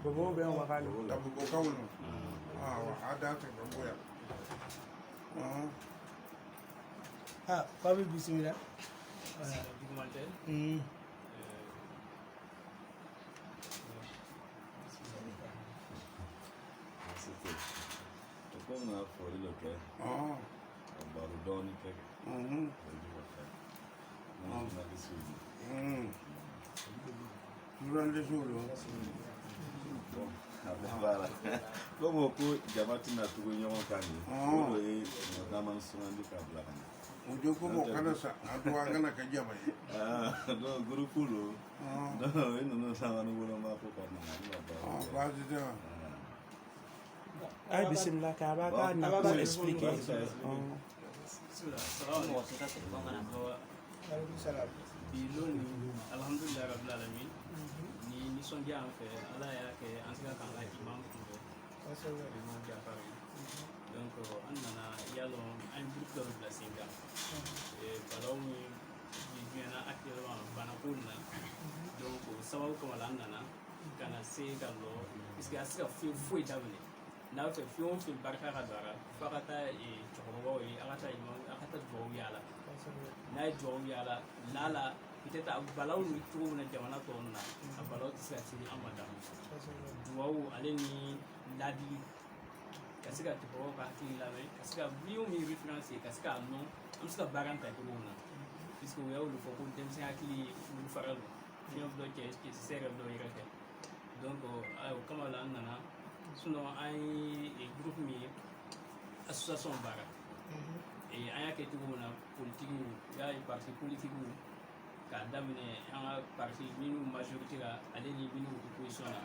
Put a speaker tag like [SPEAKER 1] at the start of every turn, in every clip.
[SPEAKER 1] bobo bɛ wakali
[SPEAKER 2] ta bobo kawuno wa ada ta bobo ya
[SPEAKER 1] Papi bismillah
[SPEAKER 3] Comme on a fourré le cœur, on va le donner quelque Como ku jamati na tugu nyongo kani ko e daman sunan di kabla kan
[SPEAKER 2] ujo ko mo kana sa adwa kana ka jamai
[SPEAKER 3] do guru kulo do no sama no wala ma ko kana
[SPEAKER 2] ba di da
[SPEAKER 1] ay bismillah ka ba ka na ba expliquer
[SPEAKER 4] alhamdulillah rabbil alamin ni nisɔndiya an fɛ ala y'a kɛ an sera k'an ka imam kunbɛ imam jafari donc an nana yalɔn an ye groupe dɔ bila sen kan balaw min jumɛnna actuellement banako na donc sababu kama la an nana ka na se ka lɔ puisque a se ka foyi daminɛ n'a fɛ fɛn o fɛn barika ka don a la f'a ka taa cɛkɔrɔbaw ye a ka taa imam a ka taa dugawu yala n'a ye dugawu yala lala peut-être a balaw ni cogo min na jamana tɔw na a balaw tɛ se ka se an ma damu duwawu ale ni ladili ka se ka cɛkɔrɔbaw ka hakili lamɛn ka se ka min min référence ye ka se k'a nɔn an bɛ se ka baara ta cogo min na puisque o y'olu fɔ ko denmisɛn hakili olu fara don fiɲɛ dɔ cɛ sɛgɛ dɔ yɛrɛ kɛ donc o kama la an nana sinon an ye groupe min ye association baara an y'a kɛ cogo min na politigiw y'a ye parti politigiw k'a daminɛ an ka parti minnu majorité la ale ni minnu opposition la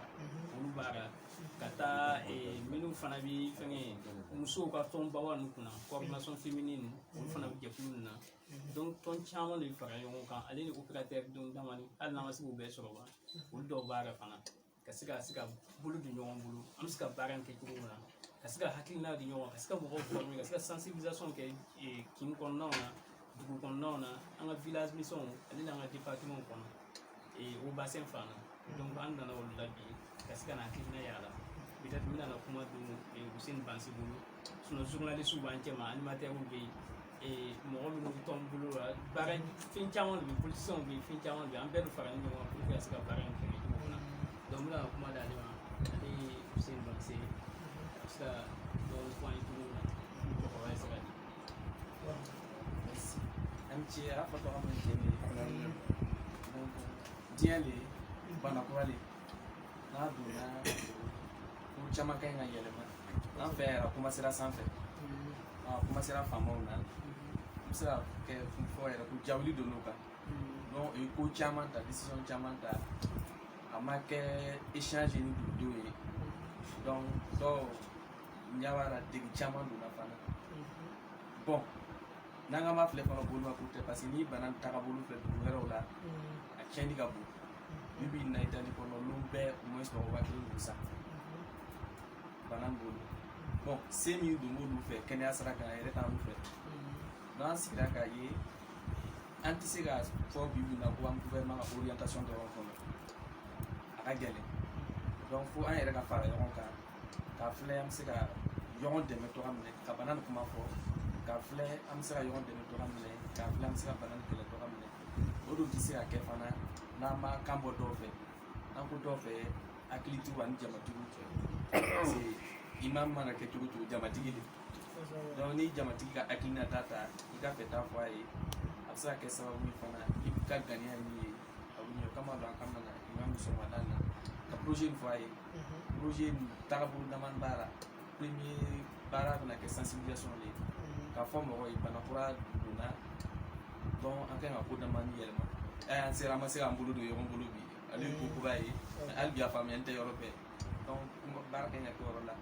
[SPEAKER 4] olu baara ka taa minnu fana bi fɛngɛ musow ka tɔnbawa ninnu kunna coordination féminine olu fana bɛ jɛkulu ninnu na donc tɔn caman de fara ɲɔgɔn kan ale ni opérateur don damani hali n'an ma se k'u bɛɛ sɔrɔ ba olu dɔw baara fana ka se ka bolo di ɲɔgɔn bolo an bɛ se ka baara in kɛ cogo min na ka se ka hakilina di ɲɔgɔn ka se ka mɔgɔw former ka se ka sensibilisation kɛ kin kɔnɔnaw na dugu kɔnɔnaw na an ka village mission ale n'an ka département kɔnɔ o bassin fana donc an nana olu la bi ka se ka na hakilina y'a la peut-être n bɛna kuma don Hussein Bansi bolo sinon journaliste b'an cɛ ma animateur bɛ yen mɔgɔ minnu bɛ tɔn bolo la baara fɛn caman de bɛ politiciens bɛ yen fɛn caman bɛ yen an bɛɛ bɛ fara ɲɔgɔn kan pour que ka se ka baara in kɛ cogo min na donc n bɛna kuma d'ale ma ale Hussein Bansi a bɛ se ka dɔɔni fɔ an ye cogo min na mɔgɔkɔrɔba ye se ka di.
[SPEAKER 5] Amci a fata amin kene diale bana kurale na dona ko chama kai na yelema na fera kuma sira sanfɛ kuma sira famaw na sira ke fo era ko jawli do noka non e ko chama ta décision chama ta amake échange ni do e donc do nyawara de chama do na fana bon nanga ma filɛ fana bolo ma pour parce que ni bana taga bolo filɛ dugu wɛrɛw la a tiɲɛni ka bon bi na itali kɔnɔ olu bɛɛ au moins mɔgɔ ba kelen sa bana bolo bon se min don b'olu fɛ kɛnɛya sira kan a yɛrɛ t'an fɛ n'an sigira k'a ye an tɛ se ka fɔ bi na ko an gouvernement ka orientation dɔrɔn kɔnɔ a ka gɛlɛn donc fo an yɛrɛ ka fara ɲɔgɔn kan k'a filɛ an bɛ se ka ɲɔgɔn dɛmɛ cogoya min na ka bana nin kuma fɔ k'a filɛ an bɛ se ka ɲɔgɔn dɛmɛ cogoya min na k'a filɛ an bɛ se ka bana nin kɛlɛ cogoya min na o dun tɛ se ka kɛ fana n'an ma kan bɔ dɔw fɛ an ko dɔw fɛ hakilitigiw ani jamatigiw cɛ parce que imam mana kɛ cogo cogo jamatigi de donc ni jamatigi ka hakilina ta i ka fɛ taa fɔ a ye a bɛ se ka kɛ sababu ye fana i ka ganiya ye min ye a bɛ ɲɛ o kama dɔn an kan na imam sɔgɔmada na ka projet nin fɔ a ye projet nin tagabolo dama baara premier baara bɛna kɛ sensibilisation de ye k'a fɔ mɔgɔw ye bana kura donna donc an kan ka ko dama ni yɛlɛma an sera an ma se k'an bolo don ɲɔgɔn bolo bi ale ko kura ye hali bi a faamuyali tɛ yɔrɔ bɛɛ donc baara kan ka kɛ yɔrɔ la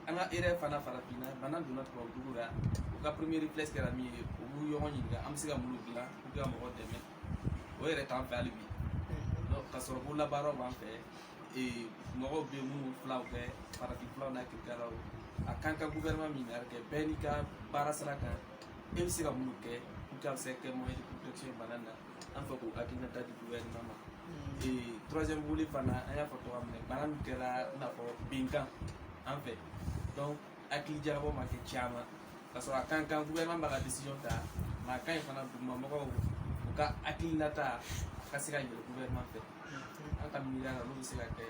[SPEAKER 5] an ka erreur fana farafinna bana donna tubabudugu la u ka premier réflexe kɛra min ye u b'u ɲɔgɔn ɲininka an bɛ se ka mun dilan pour que ka mɔgɔw dɛmɛ o yɛrɛ t'an fɛ hali bi donc ka sɔrɔ ko labaaraw b'an fɛ mɔgɔw bɛ minnu filaw kɛ farafin filaw n'a kirikaraw a kan ka gouvernement min yɛrɛ kɛ bɛɛ n'i ka baara sira kan e bɛ se ka mun kɛ pour que a bɛ se ka kɛ moyen de protection bana na an fɛ k'o hakilina ta di gouvernement ma troisième volet fana an y'a fɔ togoya min na bana min kɛra i n'a fɔ binkan an fɛ donc hakili jagabɔ ma kɛ caman ka sɔrɔ a kan gouvernement b'a ka décision ta mais a ka ɲi fana dugumamɔgɔw u ka hakilinata a ka se ka yɛlɛ gouvernement fɛ an ka miiriya la n'o bɛ se ka kɛ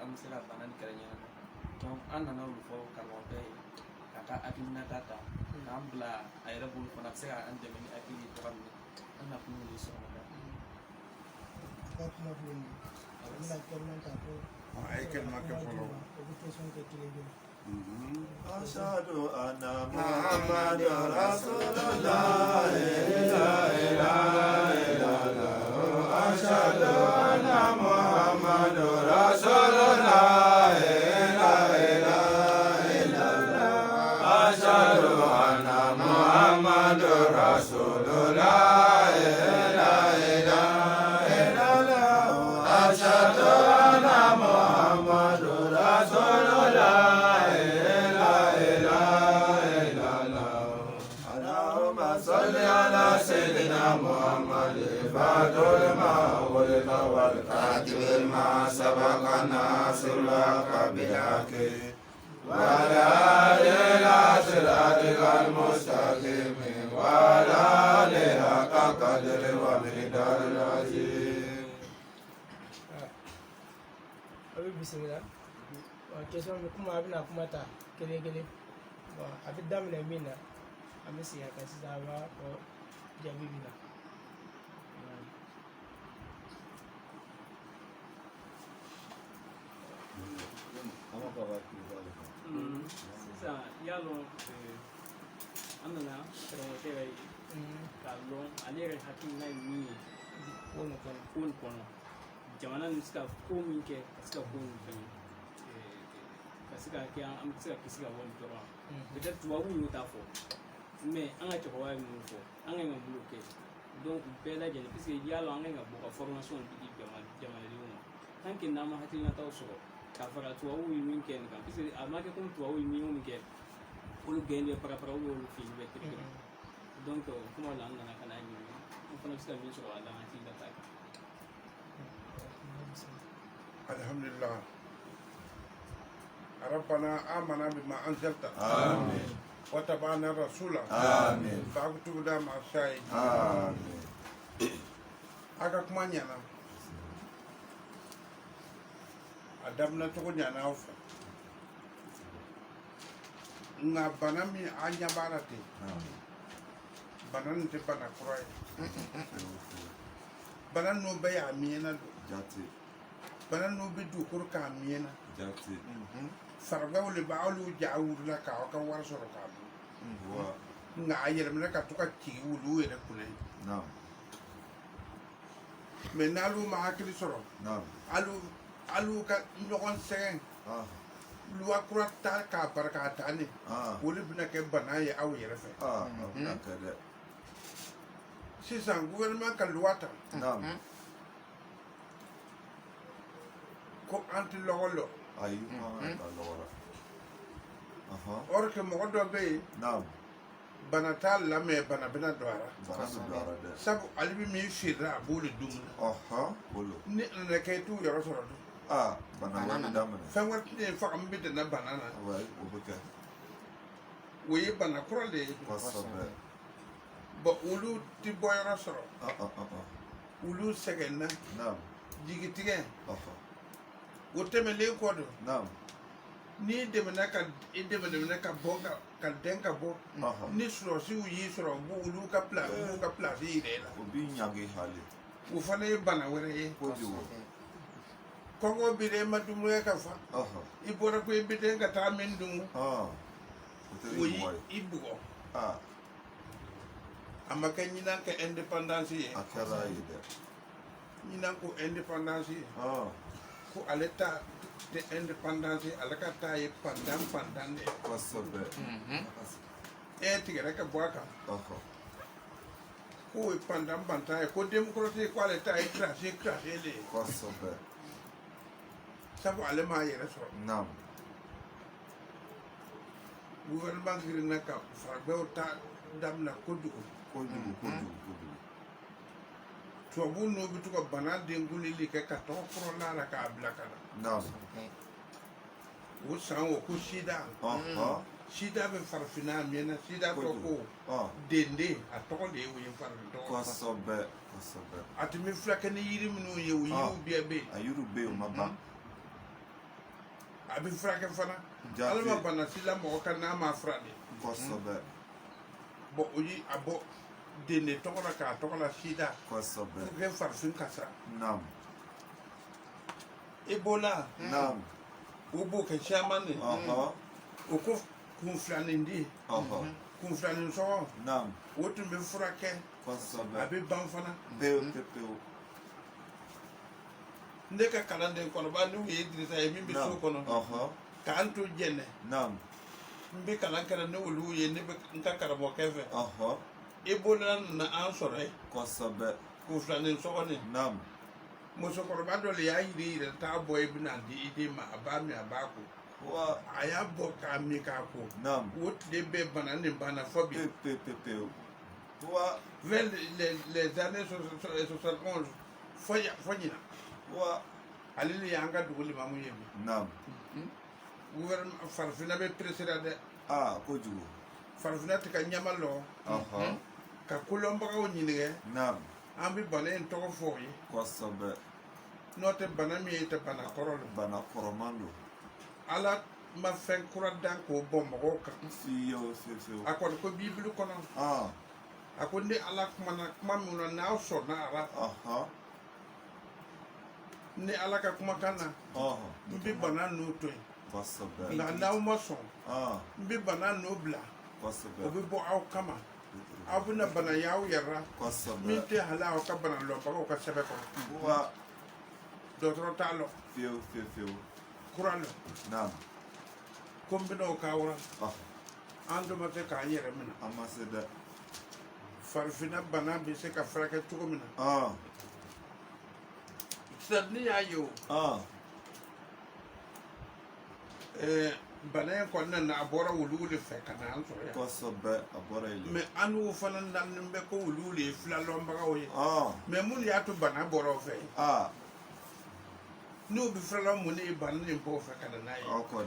[SPEAKER 5] an bɛ se ka bana nin kɛlɛ ɲɛnama donc an nana olu fɔ karamɔgɔ bɛɛ ye k'a ka hakilinata ta k'an bila a yɛrɛ bolo fana a bɛ se ka an dɛmɛ ni hakili ye cogoya min na an na kun de sɔrɔ
[SPEAKER 2] Ay kelma ke folo.
[SPEAKER 3] Ashhadu anna Muhammadan Rasulullah la ilaha illallah ashhadu anna Muhammadan Rasulullah la ilaha illallah ashhadu anna Muhammadan Rasulullah la ilaha illallah ashhadu anna Muhammadan Rasulullah صل على سيدنا محمد فاتح لما أغلق والكاتب لما سبق الناصر لك بالحق وعلى آله إلى صراطك المستقيم وعلى آله حق قدر ومقدار العظيم.
[SPEAKER 1] Abi bismillah. Question mi kuma abina kuma ta kele. Abi daminɛ min na an bɛ segin a kan sisan a b'a fɔ jaabi bi la.
[SPEAKER 4] Sisan y'a dɔn an nana karamɔgɔkɛ yɛrɛ ye k'a dɔn ale yɛrɛ hakilina ye min ye ko nin kɔnɔ jamana nin bɛ se ka ko min kɛ ka se ka ko nin fɛn ka se ka kɛ an bɛ se ka kisi ka bɔ nin tɔɔrɔ ma peut-être tubabuw y'o ta fɔ mais an ka cɛkɔrɔba ye mun fɔ an ka ɲi ka mun kɛ donc bɛɛ lajɛlen puisque yala an ka ɲi ka bɔ ka formation di jamanadenw ma tant que n'an ma hakilinataw sɔrɔ ka fara tubabuw ye min kɛ nin kan puisque a ma kɛ komi tubabuw ye min kɛ olu gɛn bɛ parapara ou bien olu fili bɛ tigɛ donc kuma la an nana ka n'a ɲini an fana bɛ se ka min sɔrɔ a la an hakilinata kan.
[SPEAKER 2] Alhamdulillah. ربنا آمنا بما أنزلت
[SPEAKER 3] آمين
[SPEAKER 2] وتبعنا رسولا
[SPEAKER 3] آمين
[SPEAKER 2] فاكتبنا مع الشاهدين
[SPEAKER 3] آمين.
[SPEAKER 2] Aga kuma nyana adam na toko nyana ofa nga bana mi anya barate bana nte bana kurai bana no be ya miena do
[SPEAKER 3] Jati
[SPEAKER 2] bana no be du kur ka miena
[SPEAKER 3] jati
[SPEAKER 2] sarga wole ba alu jaawur la ka war soro ka
[SPEAKER 3] wa
[SPEAKER 2] nga ayere mena ka tuka ti wulu ere kule
[SPEAKER 3] naam
[SPEAKER 2] me nalu ma hakili soro
[SPEAKER 3] naam
[SPEAKER 2] alu ka nyogon sen luwa kura ta ka barka ta ne wole bina ke bana ye aw yere fe
[SPEAKER 3] nakade
[SPEAKER 2] sisan gouvernement ka luwa ta
[SPEAKER 3] naam
[SPEAKER 2] ko anti logolo
[SPEAKER 3] ayi ka lora
[SPEAKER 2] or ke mo do be
[SPEAKER 3] naam
[SPEAKER 2] bana ta la me bana bina doara
[SPEAKER 3] bana dara de
[SPEAKER 2] sabu alibi mi fira bolu dum
[SPEAKER 3] bolo
[SPEAKER 2] ni na ke tu yoro soro
[SPEAKER 3] bana wani damana
[SPEAKER 2] fa wat ne fa am bi na banana
[SPEAKER 3] wa obuka
[SPEAKER 2] we bana kurale
[SPEAKER 3] wasabe
[SPEAKER 2] ba ulu ti boyoro soro ulu segenna
[SPEAKER 3] naam
[SPEAKER 2] jigitige wote me le kodo
[SPEAKER 3] naam
[SPEAKER 2] ni de mena ka boga ka denka bo ni suro si uyi suro bu ulu ka place ire la
[SPEAKER 3] obi nyage hali
[SPEAKER 2] u fane bana were
[SPEAKER 3] ko diwo
[SPEAKER 2] kongo bire madumu ka fa ibora ko ibide ka ta men dum oui ibugo amaka nyina ka independence ye
[SPEAKER 3] akara ide
[SPEAKER 2] nyina ko independence ko aleta de independence alaka ta ye pandan de
[SPEAKER 3] wasabe
[SPEAKER 2] tigere ka boaka ko pandan banta ko democracy ko aleta e crash le
[SPEAKER 3] wasabe
[SPEAKER 2] sabu alema yere so
[SPEAKER 3] naam
[SPEAKER 2] gouvernement grina ka farbe ta damna kodu tubabu n'o bɛ to ka bana dengulili kɛ ka tɔgɔ kɔrɔla la k'a bila ka na
[SPEAKER 3] naam
[SPEAKER 2] o san o ko sida sida bɛ farafinna a mɛnna sida tɔgɔ ko dende a tɔgɔ de ye o ye farafin tɔgɔ
[SPEAKER 3] kosɛbɛ
[SPEAKER 2] a tun bɛ furakɛ ni yiri minnu ye o yiriw bɛɛ bɛ yen
[SPEAKER 3] a yiriw bɛ yen o ma ban
[SPEAKER 2] a bɛ furakɛ fana ala ma bana sila mɔgɔ kan n'a ma fura de
[SPEAKER 3] kosɛbɛ
[SPEAKER 2] bɔn o ye a bɔ dende tɔgɔ la k'a tɔgɔ la sida
[SPEAKER 3] kosɛbɛ
[SPEAKER 2] pour que farafin ka sa
[SPEAKER 3] naam
[SPEAKER 2] ebola
[SPEAKER 3] naam
[SPEAKER 2] o b'o kɛ caman de o ko kun filanin di kun filanin sɔgɔ
[SPEAKER 3] naam
[SPEAKER 2] o tun bɛ furakɛ
[SPEAKER 3] kosɛbɛ
[SPEAKER 2] a bɛ ban fana
[SPEAKER 3] pewu pewu
[SPEAKER 2] ne ka kalanden kɔrɔba n'u ye Dirisa ye min bɛ so kɔnɔ k'an to jɛnɛ
[SPEAKER 3] naam
[SPEAKER 2] n bɛ kalan kɛra ne olu ye ne bɛ n ka karamɔgɔkɛ fɛ ebola nana an sɔrɔ yen
[SPEAKER 3] kosɛbɛ
[SPEAKER 2] kun filanin sɔgɔ
[SPEAKER 3] naam
[SPEAKER 2] musokɔrɔba dɔ de y'a yiri t'a bɔ i bɛna di i den ma a b'a min a b'a ko a y'a bɔ k'a min k'a ko
[SPEAKER 3] naam
[SPEAKER 2] o tile bɛɛ bana nin banna fɔ bi
[SPEAKER 3] pewu
[SPEAKER 2] vers les années 71 fɔ ɲina ale de y'an ka dugu limamu ye bi
[SPEAKER 3] naam
[SPEAKER 2] gouvernement farafinna bɛ presera dɛ
[SPEAKER 3] kojugu
[SPEAKER 2] farafinna tɛ ka ɲama lɔ ka kolɔnbagaw ɲininka
[SPEAKER 3] naam
[SPEAKER 2] an bɛ bana in tɔgɔ fɔ o ye
[SPEAKER 3] kosɛbɛ
[SPEAKER 2] n'o tɛ bana min ye tɛ bana kɔrɔ don
[SPEAKER 3] bana kɔrɔman don
[SPEAKER 2] ala ma fɛn kura dan k'o bɔ mɔgɔw kan
[SPEAKER 3] fiyewu
[SPEAKER 2] a kɔni ko bibili kɔnɔ a ko ni ala kumana kuma min na n'aw sɔnna a la ni ala ka kumakan na n bɛ bana n'o to yen nka n'aw ma sɔn n bɛ bana n'o bila o bɛ bɔ aw kama aw bɛna bana y'aw yɛrɛ la min tɛ hali aw ka bana lɔbagaw ka sɛbɛn kɔnɔ dɔgɔtɔrɔ t'a lɔ
[SPEAKER 3] fiyewu
[SPEAKER 2] kura lɔ ko n bɛna o k'a wɔrɔ an dɔ ma se k'an yɛrɛ minɛ
[SPEAKER 3] an ma se dɛ
[SPEAKER 2] farafinna bana bɛ se ka furakɛ cogo min na sisan ne y'a ye o bana in kɔnɔna na a bɔra wuluw de fɛ ka na an sɔrɔ yan
[SPEAKER 3] kosɛbɛ a bɔra yen
[SPEAKER 2] mɛ an n'u fana nanen bɛ ko wuluw de ye filalɔnbagaw ye mɛ mun de y'a to bana bɔra o fɛ n'u bɛ filalɔn mun de ye bana nin bɔ o fɛ ka na n'a ye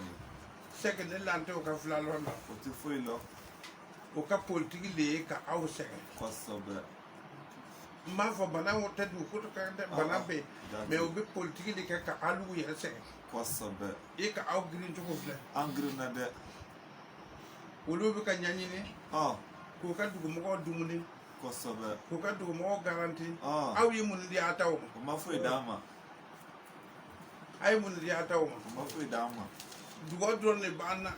[SPEAKER 2] c'est que ne lan tɛ o ka filalɔn na
[SPEAKER 3] o tɛ foyi lɔ
[SPEAKER 2] o ka politiki de ye ka aw sɛgɛn
[SPEAKER 3] kosɛbɛ
[SPEAKER 2] n m'a fɔ bana tɛ dugukolo kan dɛ bana bɛ yen mɛ u bɛ politiki de kɛ ka alu yɛrɛ sɛgɛn
[SPEAKER 3] kosɛbɛ
[SPEAKER 2] e ka aw girin cogo filɛ
[SPEAKER 3] an girinna dɛ
[SPEAKER 2] olu bɛ ka ɲɛɲini k'u ka dugumɔgɔw dumuni
[SPEAKER 3] kosɛbɛ
[SPEAKER 2] k'u ka dugumɔgɔw garanti aw ye mun di a taw ma
[SPEAKER 3] o ma foyi d'an ma
[SPEAKER 2] a ye mun di a taw ma
[SPEAKER 3] o ma foyi d'an ma
[SPEAKER 2] dugawu dɔrɔn de b'an na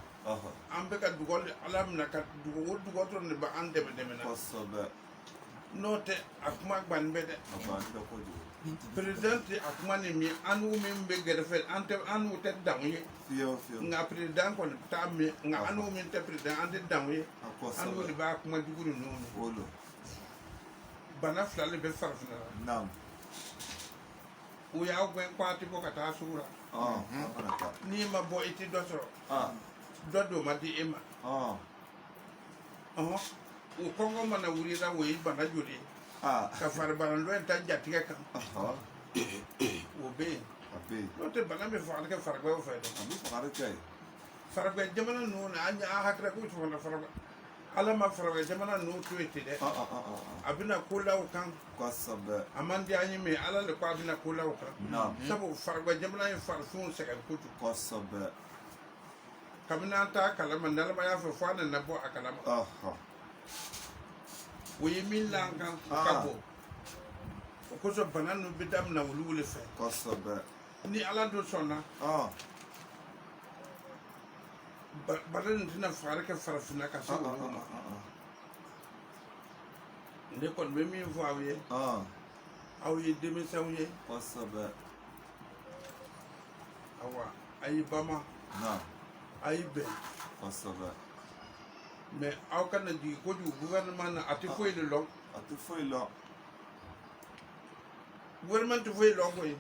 [SPEAKER 2] an bɛ ka dugawu ala minɛ ka dugawu dɔrɔn de b'an dɛmɛ na
[SPEAKER 3] kosɛbɛ
[SPEAKER 2] n'o tɛ a kuma gbanni bɛ dɛ
[SPEAKER 3] a gbanni bɛ kojugu
[SPEAKER 2] président tɛ a kuma nin min an n'u min bɛ gɛrɛfɛ an n'u tɛ dan ye
[SPEAKER 3] fiyewu
[SPEAKER 2] nka président kɔni t'a mɛn nka an n'u min tɛ président an tɛ dan ye an n'u de b'a kuma jugu ninnu mɛn bana fila de bɛ farafinna la u y'aw gɛn k'a tɛ bɔ ka taa sugu la n'i ma bɔ i tɛ dɔ sɔrɔ dɔ don ma di e ma o kɔngɔ mana wulila o ye bana joli ye ka fari banadɔ in ta jatigɛ kan o bɛ yen n'o tɛ bana bɛ fagali kɛ farikolo fɛ dɛ farikolo jamana ninnu na an y'a hakili ko sɔgɔma farikolo ala ma farikolo jamana ninnu to yen ten dɛ a bɛna ko la o kan a man di an ye mɛ ala de ko a bɛna ko la o kan sabu farikolo jamana ye farifinw sɛgɛn kojugu kabini an t'a kalama n'alama y'a fɛ fo a nana bɔ a kalama o ye min lan kan ka bɔ o kosɔn bana ninnu bɛ daminɛ olu de fɛ ni ala dun sɔnna bana nin tɛna fagari kɛ farafinna ka se olu ma ne kɔni bɛ min fɔ aw ye aw ye denmisɛnw ye awa a y'i bama a y'i bɛn mɛ aw kana jigin kojugu gouvernement na a tɛ foyi de lɔn gouvernement tɛ foyi lɔn koyi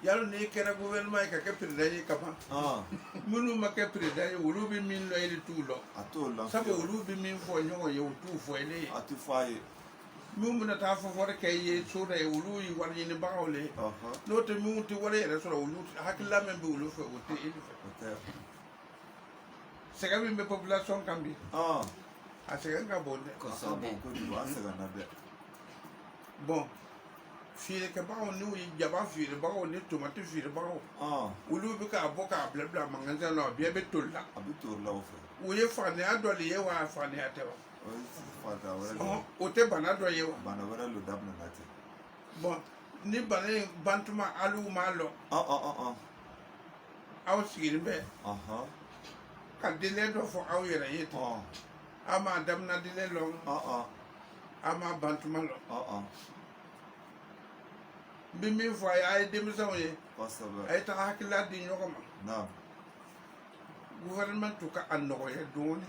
[SPEAKER 2] yalo n'i kɛra gouvernement ye ka kɛ président ye kaban minnu ma kɛ président ye olu bɛ min lɔn e de t'u lɔn sabu olu bɛ min fɔ ɲɔgɔn ye o t'u fɔ ne ye min bɛna taa fɔ fɔra kɛ ye so da ye olu ye wari ɲini bagaw le n'o tɛ min tɛ wari yɛrɛ sɔrɔ olu hakilila min bɛ olu fɛ o tɛ e fɛ sɛgɛn min bɛ population kan bi a sɛgɛn ka bon dɛ bon feerekɛbagaw n'u ye jaba feerebagaw ni tomati feerebagaw olu bɛ k'a bɔ k'a bila bila magasin na a bɛɛ bɛ toli la o ye faantanya dɔ de ye wa faantanya tɛ wa o tɛ bana dɔ ye wa bon ni bana in bantuma aliw m'a lɔ aw sigilen bɛ ka délai dɔ fɔ aw yɛrɛ ye ten aw m'a daminɛ délai lɔn aw m'a bantuma lɔn n bɛ min fɔ a ye denmisɛnw ye a ye taga hakilila di ɲɔgɔn ma gouvernement to ka a nɔgɔya dɔɔni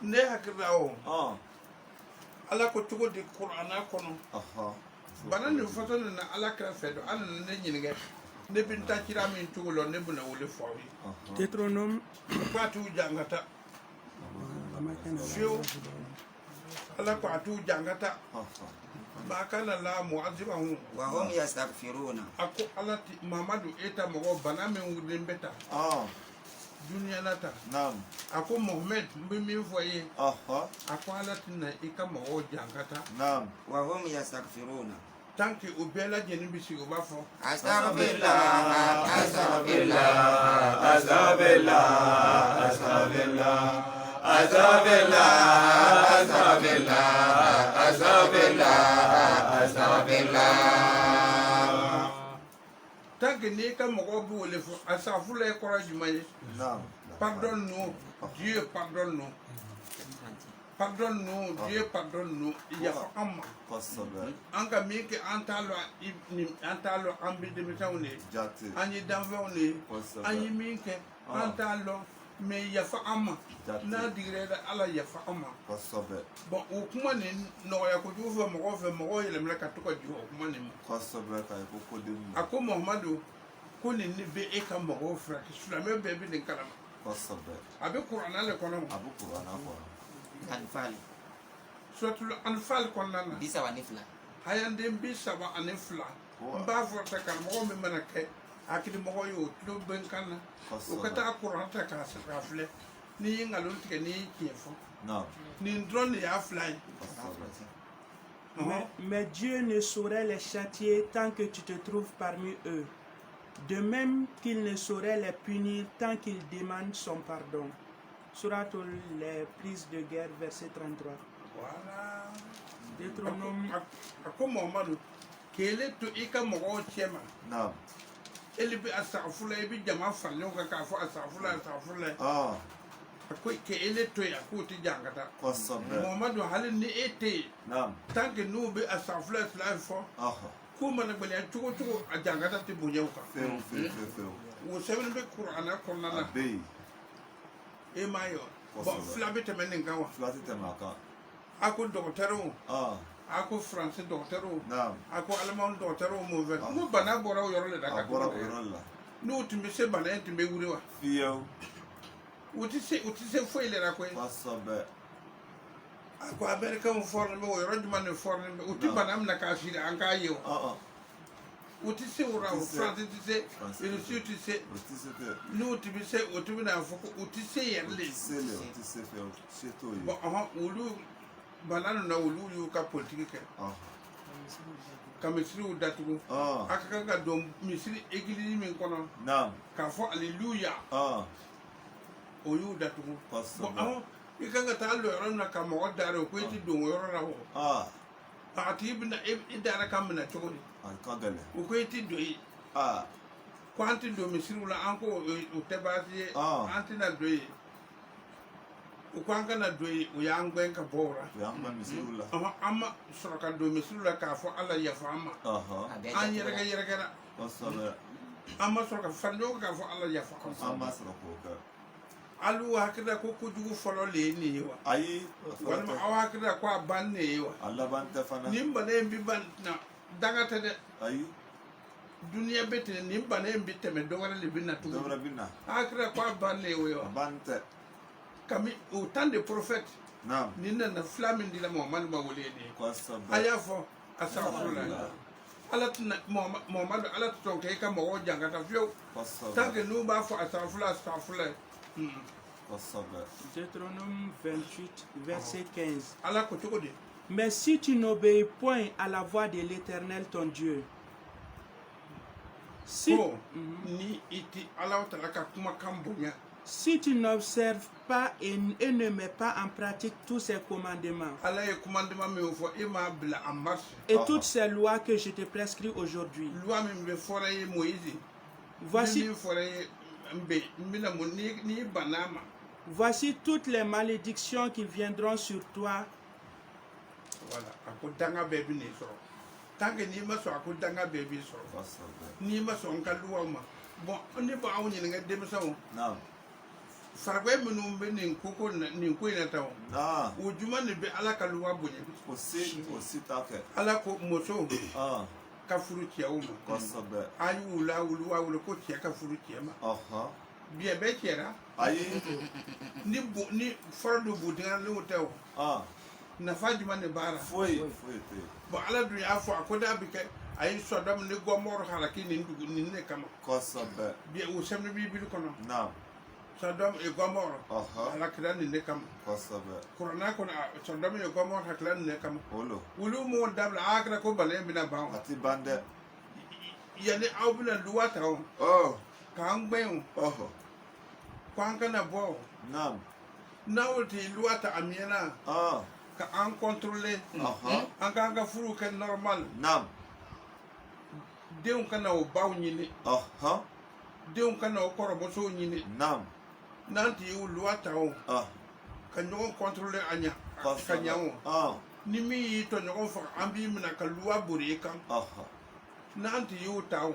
[SPEAKER 2] ne hakilila o ala ko cogo di kuranna kɔnɔ bana nin fɔtɔ nin na ala kɛra fɛ dɔn ala nana ne ɲininka ne bɛ n ta kira min cogo la ne bɛna wele fɔ aw ye
[SPEAKER 1] Deutéronome
[SPEAKER 2] ko a t'u jangata fiyewu ala ko a t'u jangata ma kana la mu'azibahum
[SPEAKER 6] wa hum yastaghfiruna
[SPEAKER 2] ako ala ti mamadu eta mɔgɔ bana min wulilen bɛ ta duniya na ta ako Mohamed n bɛ min fɔ ye a ko ala ti na i ka mɔgɔw jangata
[SPEAKER 6] wa hum yastaghfiruna
[SPEAKER 2] tant que o bɛɛ lajɛlen bɛ sigi o b'a fɔ
[SPEAKER 6] astaghfirullah
[SPEAKER 3] astaghfirullah astaghfirullah astaghfirullah astaghfirullah astaghfirullah astaghfirullah
[SPEAKER 2] tant que n'i ka mɔgɔw bɛ wele fɔ asafurulayi kɔrɔ jumɛn ye pardonne-nous Dieu pardonne-nous pardonne-nous Dieu pardonne-nous yafa an ma an ka min kɛ an t'a lɔn an bɛ denmisɛnw de ye an ye danfɛnw de ye an ye min kɛ an t'a lɔn mais yafa an ma n'a digira la ala yafa an ma bon o kuma nin nɔgɔya kojugu fɛ mɔgɔw yɛlɛmana ka to ka jɔ o kuma nin ma a ko Muhamadu ko nin bɛ e ka mɔgɔw furakɛ silamɛ bɛɛ bɛ nin kalama a bɛ kuranna le kɔnɔ
[SPEAKER 6] Anfal
[SPEAKER 2] suratul Anfal kɔnɔna na
[SPEAKER 6] 32
[SPEAKER 2] hayanden 32 n b'a fɔ ta karamɔgɔ min mana kɛ hakilimɔgɔ ye o tulo bɛ n kan na o ka taa kuran ta k'a filɛ n'i ye nkalon tigɛ n'i ye tiɲɛ fɔ nin dɔrɔn de y'a fila ye
[SPEAKER 1] mais Dieu ne saurait les châtier tant que tu te trouves parmi eux, de même qu'il ne saurait les punir tant qu'ils demandent son pardon. Suratul les prises de guerre, verset 33.
[SPEAKER 2] Voilà.
[SPEAKER 1] Deutéronome.
[SPEAKER 2] A ko Muhamadu k'ele to i ka mɔgɔw cɛ ma ele bɛ asafurulayi i bɛ jama fara ɲɔgɔn kan k'a fɔ asafurulayi a ko k'ele to yen a k'o tɛ jan ka taa Muhamadu hali ni e tɛ yen tant que n'u bɛ asafurulayi fɔ ko mana gbɛlɛya cogo cogo a jan ka taa tɛ bonya o kan o sɛbɛnni bɛ kuranna kɔnɔna na e m'a ye wa bon fila bɛ tɛmɛ nin kan wa a ko dɔgɔtɔrɔw a ko faransi dɔgɔtɔrɔw a ko alimami dɔgɔtɔrɔw m'o fɛ n ko bana bɔra o yɔrɔ de la ka kɔrɔ n'u tun bɛ se bana in tun bɛ wuli wa u tɛ se foyi de la koyi a ko amɛrikɛnw fɔrɔne bɛ o yɔrɔ jumɛn de fɔrɔne bɛ u tɛ bana minɛ k'a siri an k'a ye o u tɛ se o la o faransi tɛ se irisiw tɛ se n'u tun bɛ se o tun bɛ n'a fɔ ko u tɛ se yɛrɛ de bon olu bana ninnu na olu y'u ka politiki kɛ ka misiriw datugu a ka kan ka don misiri egilizi min kɔnɔ k'a fɔ aleluya o y'u datugu bon i kan ka taa lɔ yɔrɔ min na ka mɔgɔ dara o ko i tɛ don o yɔrɔ la o a tigi bɛna i dara ka minɛ cogo di o ko i tɛ don yen ko an tɛ don misiriw la an ko o tɛ baasi ye an tɛna don yen u ko an kana don yen o y'an gɛn ka bɔ o la an ma sɔrɔ ka don misiriw la k'a fɔ ala yafa an ma an yɛrɛkɛra an ma sɔrɔ ka fara ɲɔgɔn k'a fɔ ala yafa an ma alu hakilila ko kojugu fɔlɔ le ye nin ye wa walima aw hakilila ko a ban ne ye wa nin bana in bɛ ban na danga tɛ dɛ duniya bɛ ten nin bana in bɛ tɛmɛ dɔ wɛrɛ de bɛ na tuguni a hakilila ko a ban ne ye wa kami au temps des prophètes
[SPEAKER 3] Naam.
[SPEAKER 2] Ni na flamin di la Muhammad ma wole ni. Aya fo astaghfirullah. Ala tuna Muhammad ala to ke ka mo jangata fio. Tanke nu ba fo astaghfirullah.
[SPEAKER 1] Deutéronome 28, verset 15.
[SPEAKER 2] Ala ko to de.
[SPEAKER 1] Mais si tu n'obéis point à la voix de l'Éternel ton Dieu, si tu n'observes pas et ne mets pas en pratique tous ces commandements et toutes ces lois que je te prescris aujourd'hui, voici toutes les malédictions qui viendront sur toi.
[SPEAKER 2] Voilà, tant que ni ma so akudanga baby so ni ma so nkaluwa ma bon oni ba awon ni ngade me so
[SPEAKER 3] na
[SPEAKER 2] farwe menu be ni koko ni ko ina tawo
[SPEAKER 3] na
[SPEAKER 2] ujuma ni be ala kaluwa bonye
[SPEAKER 3] osi take
[SPEAKER 2] ala ko moso ka furu tia o ma
[SPEAKER 3] kosobe
[SPEAKER 2] ayu la wulu ko tia ka furu tia ma bien be tiera
[SPEAKER 3] ayi
[SPEAKER 2] ni fardo budinga lu tawo na fajuma ne bara
[SPEAKER 3] foi te
[SPEAKER 2] bo ala du ya fo akoda bi ke ay sodom ni gomor halaki ni ndugu ni ne kama
[SPEAKER 3] kosobe
[SPEAKER 2] bi o semne bi bi kono
[SPEAKER 3] na
[SPEAKER 2] sodom e gomor halaki ni ne kama
[SPEAKER 3] kosobe
[SPEAKER 2] corona kono sodom e gomor halaki ni ne kama
[SPEAKER 3] olo
[SPEAKER 2] wulu mo dabla akra ko balen bi na ba
[SPEAKER 3] ati bande
[SPEAKER 2] yani awbula luwata kan gben kwan kana bo
[SPEAKER 3] nam
[SPEAKER 2] nawti luwata amiena ka an contrôler an ka furu ke normal
[SPEAKER 3] nam
[SPEAKER 2] deun kana o baw nyini deun kana o korobo so nyini
[SPEAKER 3] nam
[SPEAKER 2] nanti u luata o ka nyogon contrôler anya ka nyawo ni mi to nyogon fa ambi mina ka luwa buri kan nanti yu tawo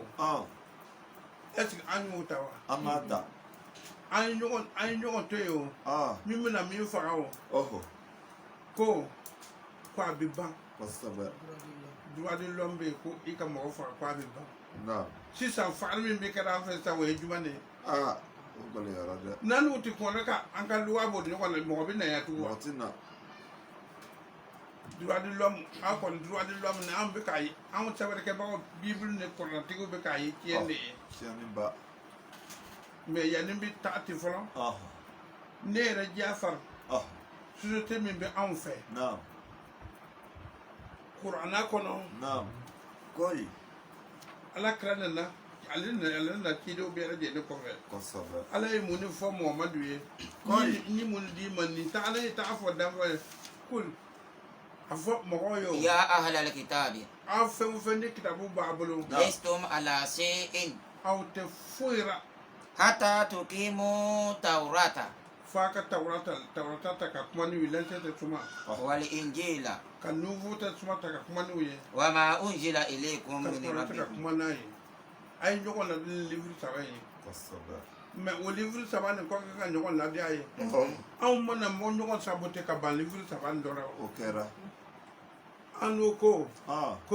[SPEAKER 2] est-ce que anyu tawa
[SPEAKER 3] amada
[SPEAKER 2] an nyogon to yo mi mina mi fa o ko kwa biban
[SPEAKER 3] kosobe
[SPEAKER 2] droit de l'homme ko ika mo fa kwa biban
[SPEAKER 3] na
[SPEAKER 2] si sa farmi mi kara fa sa we jumane
[SPEAKER 3] o gole yarade
[SPEAKER 2] nanu ti kono ka an ka luwa bo de ko mo bi na ya tu wa
[SPEAKER 3] motina
[SPEAKER 2] droit de l'homme a kon droit de l'homme na am be kai an ta wala ke ba bible ne ko na ti ko be kai tiende
[SPEAKER 3] tiani ba
[SPEAKER 2] me ya ni bi ta ti folo ne ra jafar société min be an fe
[SPEAKER 3] na
[SPEAKER 2] qur'ana kono
[SPEAKER 3] na koi
[SPEAKER 2] ala krana na alina kido be ra de ko fe
[SPEAKER 3] kosobe
[SPEAKER 2] ala e muni fo muhammadu ye ni mun di man ni ta ala ta afo da fa kul afo mo yo
[SPEAKER 6] ya ahlal kitabi
[SPEAKER 2] afo fe ni kitabu babulu
[SPEAKER 6] lastum ala shay'in
[SPEAKER 2] aw te fuira
[SPEAKER 6] hatta tuqimu tawrata
[SPEAKER 2] faka tawrata ta ka kuma ni wilan ta tuma
[SPEAKER 6] wal injila
[SPEAKER 2] kan nuvu ta tuma ta ka kuma ni wiye
[SPEAKER 6] wa ma unzila ilaykum min
[SPEAKER 2] ta
[SPEAKER 6] rabbikum
[SPEAKER 2] kuma nai ay nyoko la livre sabai
[SPEAKER 3] kosobe
[SPEAKER 2] mais au livre sabai ko ka nyoko la dia ye aw mona mo nyoko sabote ka ban livre sabai ndora
[SPEAKER 3] o kera
[SPEAKER 2] anu ko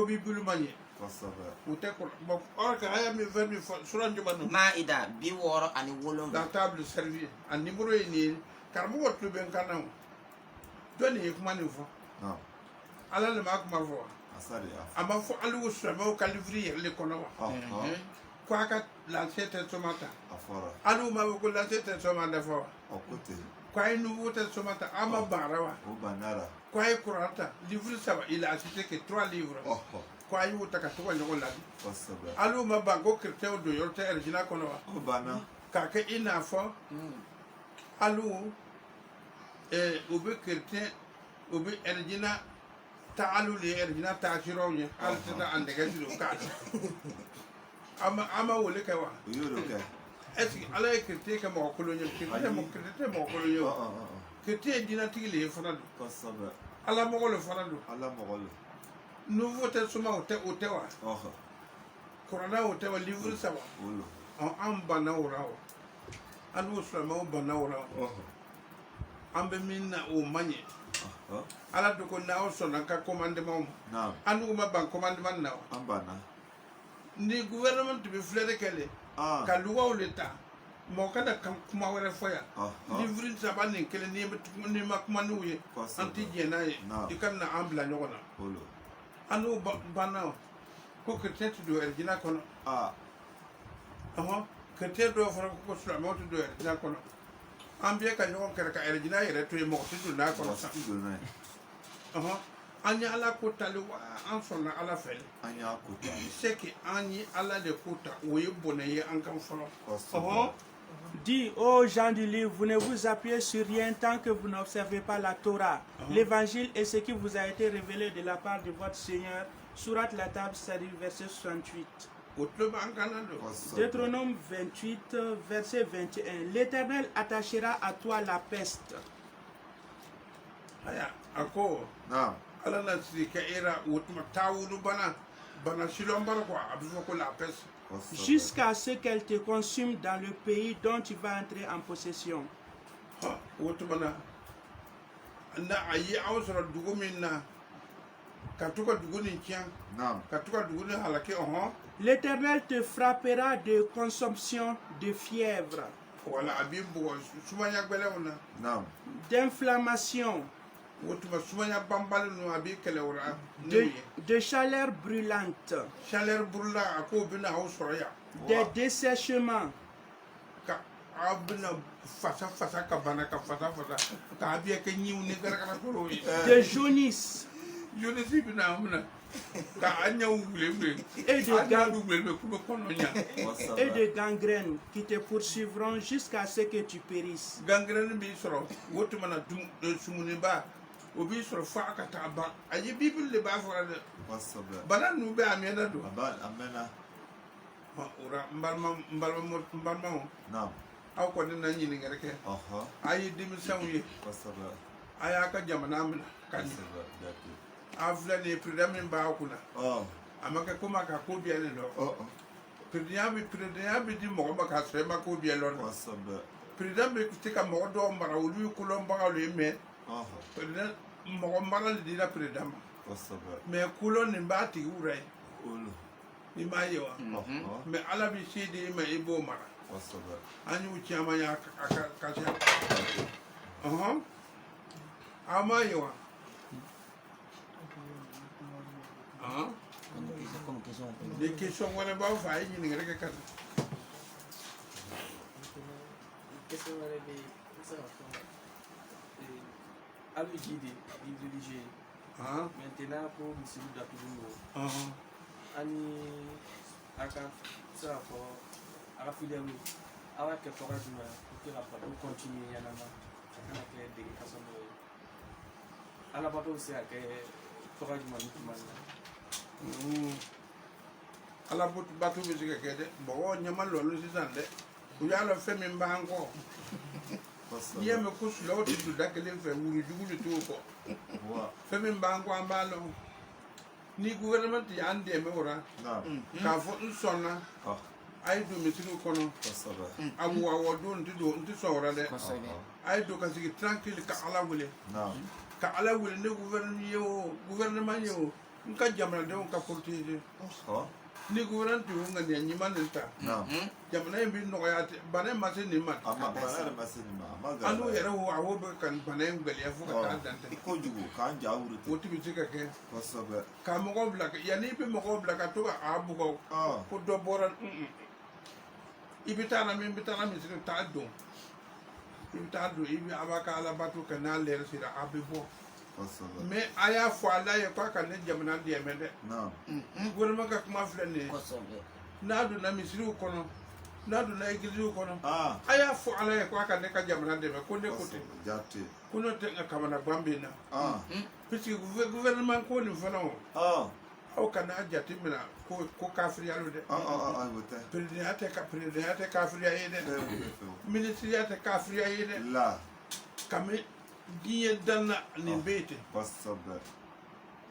[SPEAKER 2] bi bulu manye
[SPEAKER 3] kosobe
[SPEAKER 2] ute ko bo orka aya mi verbi suran jumanu
[SPEAKER 6] maida bi woro ani wolon
[SPEAKER 2] la table servie an numéro ni karbu wotu ben kanam doni kuma ni fo ala le ma kuma fo
[SPEAKER 3] asari
[SPEAKER 2] ama fo alu so ma ka livre le kono wa ko aka la sete tomata
[SPEAKER 3] afora
[SPEAKER 2] alu ma ko la sete tomata fo
[SPEAKER 3] okote
[SPEAKER 2] ko ay nu wote tomata ama barawa
[SPEAKER 3] o banara
[SPEAKER 2] ko ay kurata livre ça va il a cité que 3 livres ko ay wuta ka to nyoko la
[SPEAKER 3] kosobe
[SPEAKER 2] alu ma bango critère do yorte erjina kono wa
[SPEAKER 3] o bana
[SPEAKER 2] ka ke ina fo alu ube critère ube erjina ta alu le erjina ta shironya al ta ande ga dilo ka ama wole ka wa
[SPEAKER 3] yoro ke
[SPEAKER 2] est-ce que ala critère ka mo ko lo nyem critère mo ko lo yo critère dina tigile fana do
[SPEAKER 3] kosobe
[SPEAKER 2] ala mo ko lo fana do
[SPEAKER 3] ala mogolo
[SPEAKER 2] nouveau testament o te wa corona o te wa livre ça va
[SPEAKER 3] olo
[SPEAKER 2] an bana ora o anu sulama o bana ora o an be minna o manye ala do ko na o sona ka commandement
[SPEAKER 3] na
[SPEAKER 2] anu ma ban commandement na
[SPEAKER 3] ambana
[SPEAKER 2] ni gouvernement be flere kele ka loi o l'état mo kana kuma wɛrɛ fɔ yan ni viri saba nin kelen ni ma kuma n'u ye an ti jɛn n'a ye i ka na an bila ɲɔgɔn na an n'u banna ko chrétien ti don ɛrijina kɔnɔ chrétien dɔw fana ko silamɛw ti don ɛrijina kɔnɔ an bɛɛ ka ɲɔgɔn kɛrɛ ka ɛrijina yɛrɛ to yen mɔgɔ ti don n'a kɔnɔ sa an ye ala ko tali wa an sɔnna ala fɛ c'est que an ye ala de ko ta o ye bonheur ye an kan fɔlɔ
[SPEAKER 1] Dit aux gens du livre, vous ne vous appuyez sur rien tant que vous n'observez pas la Torah, l'évangile et ce qui vous a été révélé de la part de votre Seigneur. Surat la table, c'est-à-dire verset 68. Deutéronome 28, verset 21. L'Éternel attachera à toi la peste. Jusqu'à ce qu'elle te consume dans le pays dont tu vas entrer en possession. L'Éternel te frappera de consomption, de fièvre, d'inflammation, de chaleur brûlante, des dessèchements, de jaunisse et de gangrène qui te poursuivront jusqu'à ce que tu périsses.
[SPEAKER 2] Obi sɔrɔ fo a ka taa ban a ye bibili de b'a fɔra dɛ bana ninnu bɛ a mɛnna don ora n balimaw aw kɔni na ɲininkali kɛ a ye denmisɛnw ye a y'a ka jamana minɛ ka ɲɛ a filɛ nin ye président min b'a kunna a ma kɛ komi a ka ko bɛɛ de dɔn présidenya bɛ di mɔgɔ ma k'a sɔrɔ i ma ko bɛɛ dɔn président bɛ se ka mɔgɔ dɔw mara olu ye kolɔnbagaw de ye mɛ président mɔgɔ mara de dira président ma mais kolon nin b'a tigi wura ye i m'a ye wa mais ala bɛ se di ma i b'o mara an y'u caman y'a ka se a m'a ye wa ni question wɛrɛ b'aw fɛ a ye ɲininkali kɛ ka na
[SPEAKER 5] Alugide, religieux. Maintenant, pour M. Dapoudo, Ani Aka, ça pour Arafidel, avec le forage pour que la pâte continue à la main, chacun a créé des façons de. À la pâte aussi, à que forage man.
[SPEAKER 2] À la bateau, musique, bon, il y a mal le season, où il y a le fait même pas encore. Ni ya me ko sula o ti du da kele fe wuri dugulu to ko fe min ba ngwa ba lo ni gouvernement ya ande me ora ka fo nsona ay do me tinu kono amu wa wodo nti so ora de ay do ka sigi tranquille ka ala wule ne gouvernement yo nka jamana de on ka protéger ni gouvernement tu ngani ni manenta jamana yimbi no ya bana masini man anu yɛrɛ wo awo bɛ kan bana in gbɛlɛya fo ka taa dantɛ
[SPEAKER 3] kojugu k'an ja wuri
[SPEAKER 2] o ti bi se ka kɛ
[SPEAKER 3] kosɛbɛ
[SPEAKER 2] ka mɔgɔw bila yanni i bɛ mɔgɔw bila ka to ka a bugɔ ko dɔ bɔra i bɛ taa na min misiri taa don i bɛ taa don i bɛ a b'a ka alabato kɛ n'a lɛrɛ sera a bɛ bɔ mais a y'a fɔ ala ye k'a ka ne jamana dɛmɛ dɛ gouvernement ka kuma filɛ nin ye n'a donna misiriw kɔnɔ n'a donna église kɔnɔ a y'a fɔ ala ye k'a ka ne ka jamana dɛmɛ ko ne ko ten ko n'o tɛ n ka kamana gan bɛ na puisque gouvernement ko nin fana o aw kana jate minɛ ko kafiriya lo dɛ président tɛ kafiriya ye dɛ ministeriya tɛ kafiriya ye dɛ kami diɲɛ danna nin bɛ yen ten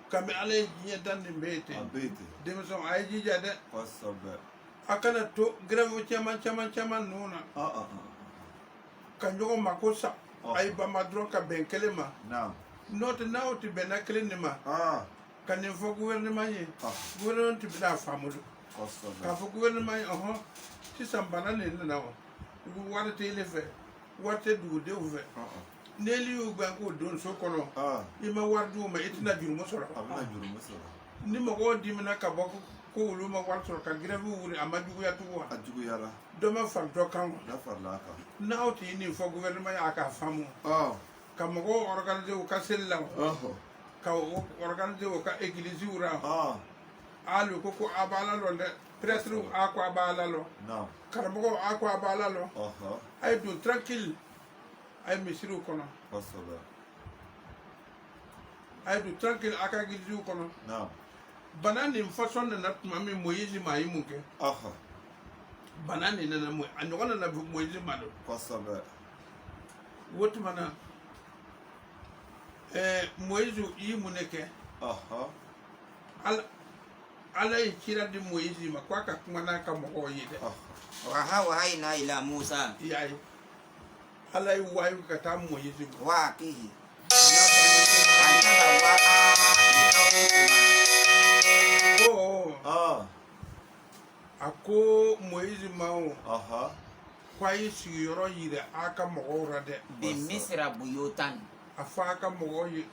[SPEAKER 2] kami ala ye diɲɛ dan nin bɛ yen ten denmisɛnw a ye jija dɛ a kana to grève caman ninnu na ka ɲɔgɔn mako sa a ye banba dɔrɔn ka bɛn kelen ma n'o tɛ n'aw tɛ bɛnna kelen de ma ka nin fɔ gouvernement ye gouvernement tɛ bɛna a faamu k'a fɔ gouvernement ye sisan bana nin nana wa wari te le fɛ wari tɛ dugudenw fɛ n'eli y'u gɛn k'o don so kɔnɔ i ma wari d'u ma i tɛna jurumu sɔrɔ ni mɔgɔw dimina ka bɔ ko olu ma wari sɔrɔ ka grève wuli a ma juguya tugun wa a juguyara dɔ ma fari dɔ kan wa n'aw tɛ nin fɔ gouvernement y'a ka faamu ka mɔgɔw organiser u ka seli la ka organiser u ka église ra alu ko a b'a la lɔ dɛ prêtre a ko a b'a la lɔ karamɔgɔ a ko a b'a la lɔ a ye don tranquille a ye misiriw kɔnɔ a ye don tranquille a ka église kɔnɔ bana nin façon nana tuma min Moïse ma ye mun kɛ bana nin nana a ɲɔgɔn nana Moïse ma dɔn o tuma na Moïse y'i mun de kɛ ala ye kira di Moïse ma ko a ka kuma n'a ka mɔgɔw ye dɛ
[SPEAKER 6] وأوحينا إلى موسى
[SPEAKER 2] i y'a ye ala ye wayu ka taa Moïse ma
[SPEAKER 6] وأخيه
[SPEAKER 2] a ko Moïse ma o ko a ye sigiyɔrɔ yira a ka mɔgɔw la dɛ
[SPEAKER 6] بمصر بيوتا
[SPEAKER 2] a fɔ a ka mɔgɔw ye